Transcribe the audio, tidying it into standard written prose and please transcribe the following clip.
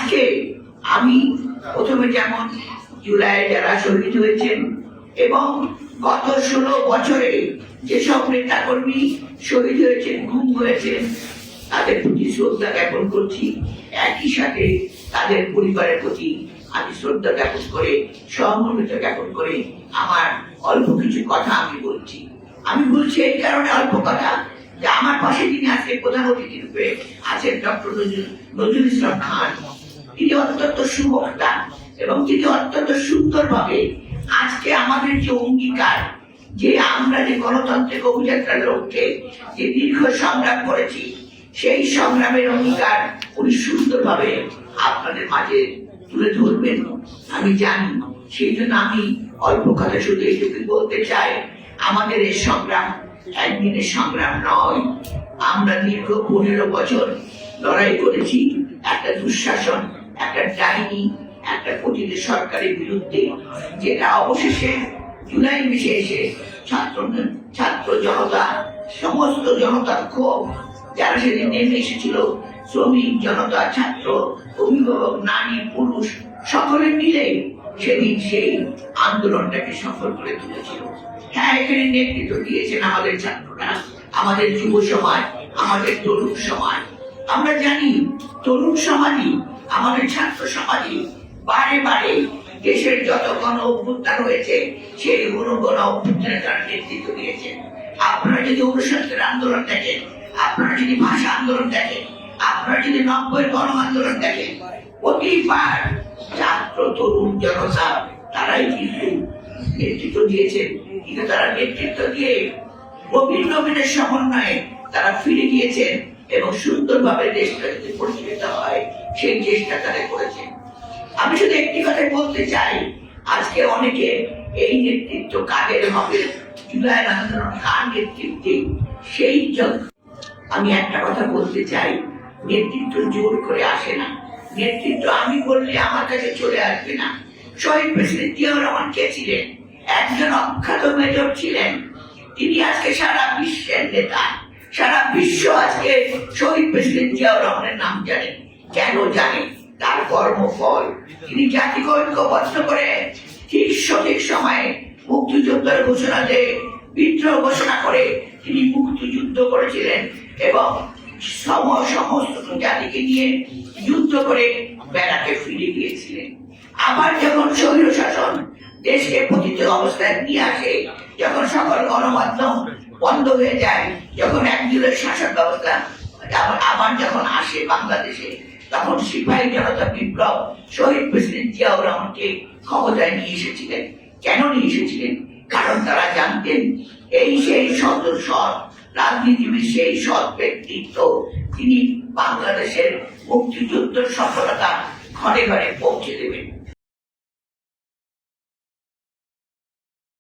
আজকে আমি প্রথমে যেমন জুলাই যারা শহীদ হয়েছেন এবং গত 16 বছরে যেসব নেতাকর্মী শহীদ হয়েছেন, গুম হয়েছেন, তাদের প্রতি শ্রদ্ধা জ্ঞাপন করছি। একই সাথে তাদের পরিবারের প্রতি আমি শ্রদ্ধা জ্ঞাপন করে, সহমর্মিতা জ্ঞাপন করে আমার অল্প কিছু কথা আমি বলছি। আমি বলছি এই কারণে অল্প কথা যে আমার পাশে যিনি আজকে প্রধান অতিথি রূপে আছেন ডক্টর নজরুল ইসলাম খান, তিনি অত্যন্ত সুবক্তা এবং তিনি অত্যন্ত সুন্দরভাবে আজকে আমাদের যে অঙ্গীকার, যে আমরা যে গণতান্ত্রিক অভিযাত্রার লক্ষ্যে যে দীর্ঘ সংগ্রাম করেছি, সেই সংগ্রামের অঙ্গীকার উনি সুন্দরভাবে আপনাদের মাঝে তুলে ধরবেন আমি জানি। সেই জন্য আমি অল্প কথা শুধু এইটুকু বলতে চাই, আমাদের এই সংগ্রাম একদিনের সংগ্রাম নয়। আমরা দীর্ঘ 15 বছর লড়াই করেছি একটা দুঃশাসন, একটা ডাইনি, একটা পতিত সরকারের বিরুদ্ধে, যেটা অবশেষে জুলাই মাসে এসে ছাত্র জনতা, সমস্ত জনতার ক্ষোভ, যারা সেদিন নেমে এসেছিল, শ্রমিক জনতা, ছাত্র, অভিভাবক, নারী, পুরুষ সকলে মিলে সেদিন সেই আন্দোলনটাকে সফল করে তুলেছিল। হ্যাঁ, এখানে নেতৃত্ব দিয়েছেন আমাদের ছাত্ররা, আমাদের যুব সমাজ, আমাদের তরুণ সমাজ। আমরা জানি তরুণ সমাজই, আমাদের ছাত্র সমাজই বারে বারে দেশের যত গণ অভ্যুত্থান হয়েছে সেই গণ অভ্যুত্থানে তারা নেতৃত্ব দিয়েছেন। আপনারা যদি 69 আন্দোলন দেখেন, আপনারা যদি ভাষা আন্দোলন দেখেন, আপনারা যদি 90 গণ আন্দোলন দেখেন, প্রতিবার ছাত্র তরুণ জনতা তারাই কিন্তু নেতৃত্ব দিয়েছেন। কিন্তু তারা নেতৃত্ব দিয়ে নবীন নবীনের সমন্বয়ে তারা ফিরে গিয়েছেন এবং সুন্দরভাবে দেশটা যদি পরিচালিত হয় সেই চেষ্টা তারা করেছেন। আমি শুধু একটি কথা বলতে চাই, আজকে অনেকে এই নেতৃত্ব কাদের হবে, জুলাই আন্দোলন কার নেতৃত্বে, সেই আমি একটা কথা বলতে চাই, নেতৃত্ব জোর করে আসে না। নেতৃত্ব আমি বললে আমার কাছে চলে আসবে না। শহীদ প্রেসিডেন্ট জিয়াউর রহমান কে ছিলেন? একজন অখ্যাত মেজর ছিলেন। তিনি আজকে সারা বিশ্বের নেতা। সারা বিশ্ব আজকে শহীদ প্রেসিডেন্ট জিয়াউর রহমানের নাম জানে। কেন জানে? তার কর্মফল। তিনি জাতিকে ঐক্যবদ্ধ করে ঠিক সঠিক সময়ে মুক্তিযুদ্ধের ঘোষণা দিয়ে, বিদ্রোহ ঘোষণা করে তিনি মুক্তিযুদ্ধ করেছিলেন এবং সমস্ত জাতিকে নিয়ে যুদ্ধ করে বেড়াকে ফিরে গিয়েছিলেন। আবার যখন স্বৈর শাসন দেশকে পতিত অবস্থায় নিয়ে আসে, যখন সকল গণমাধ্যম বন্ধ হয়ে যায়, যখন একজনের শাসন ব্যবস্থা আবার যখন আসে বাংলাদেশে, তখন সিপাহী জনতা বিপ্লব শহীদ প্রেসিডেন্ট জিয়াউর রহমানকে ক্ষমতায় নিয়ে এসেছিলেন। কেন নিয়ে এসেছিলেন? কারণ তারা জানতেন এই সেই সৎ রাজনীতিবিদ, সেই সৎ ব্যক্তিত্ব, তিনি বাংলাদেশের মুক্তিযুদ্ধের সফলতা ঘরে ঘরে পৌঁছে দেবেন।